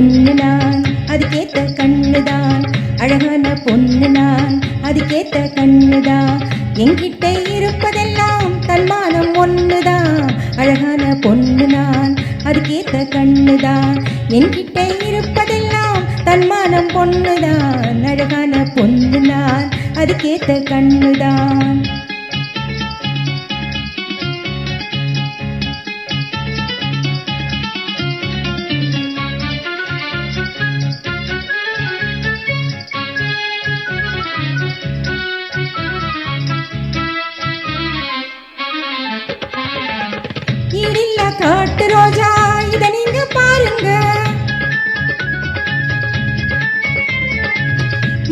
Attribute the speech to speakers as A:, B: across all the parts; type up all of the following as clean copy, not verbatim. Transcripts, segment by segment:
A: பொண்ணு நான், அதுக்கேத்த கண்ணுதான். அழகான பொண்ணு நான், அதுக்கேத்த கண்ணுதான். என்கிட்ட இருப்பதெல்லாம் தன்மானம் ஒண்ணுதான். அழகான பொண்ணு நான், அதுக்கேத்த கண்ணுதான். என்கிட்ட இருப்பதெல்லாம் தன்மானம் பொண்ணுதான். அழகான பொண்ணு நான், அதுக்கேத்த கண்ணுதான். ஈடில்லா காட்டு ரோஜா இத நீங்க பாருங்க.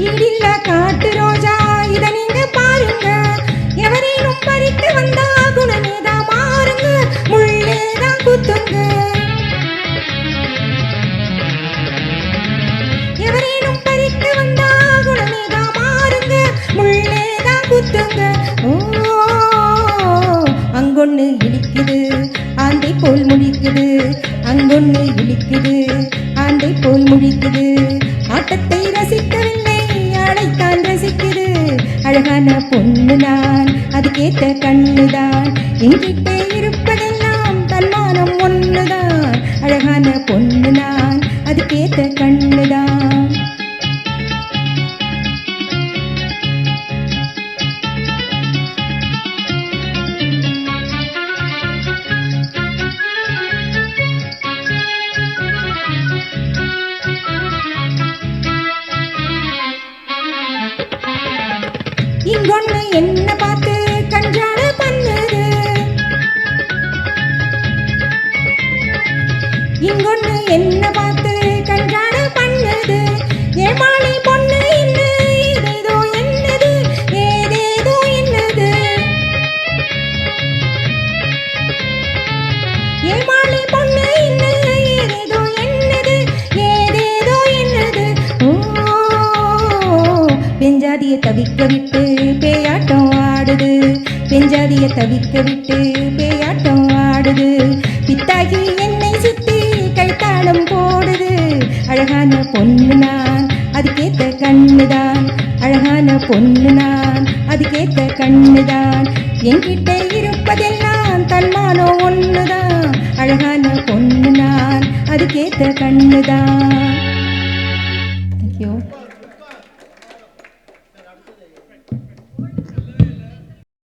A: ஈடில்லா காட்டு ரோஜா இத நீங்க பாருங்க. எவரேனும் பறிக்க வந்தா குணமேதான் மாறுங்க, முள்ளேதான் குத்துங்க. எவரேனும் பறிக்க வந்தா குணமேதான் மாறுங்க, முள்ளேதான் குத்துங்க. ஓ அங்கொன்னு இழிக்குது ஆந்தை போல் முழிக்குது, அங்கொன்னு இழிக்குது ஆந்தை போல் முழிக்குது. ஆட்டத்தை ரசிக்கவில்லை ஆளைத்தான் ரசிக்குது. அழகான பொண்ணு நான், அதுக்கேத்த கண்ணுதான். என்கிட்ட இருப்பதெல்லாம் தன்மானம் ஒண்ணுதான். அழகான பொண்ணு நான், அதுக்கேத்த கண்ணுதான். இங்கொன்னு என்ன பார்த்து கஞ்சாட பண்ணுது, இங்கொன்னு என்ன பார்த்து கஞ்சாட பண்ணுது. ஏமாளி பொண்ணு இன்னும் ஏதேதோ என்னது, ஏதேதோ என்னது. ஏமாளி பொண்ணு இன்னும் ஏதேதோ என்னது, ஏதேதோ என்னது. ஓ பெஞ்சாதிய தவிக்க விட்டு பேயாட்டம் ஆடுது, பெஞ்சாதிய தவிக்க விட்டு பேயாட்டம் ஆடுது. பித்தாகி என்னை சுத்தி கைத்தாளம் போடுது. அழகான பொண்ணு நான், அதுக்கேத்த கண்ணுதான். அழகான பொண்ணு நான், அதுக்கேத்த கண்ணுதான். என்கிட்ட இருப்பதெல்லாம் தன்மானம் ஒண்ணுதான். அழகான பொண்ணு நான், அதுக்கேத்த கண்ணுதான்.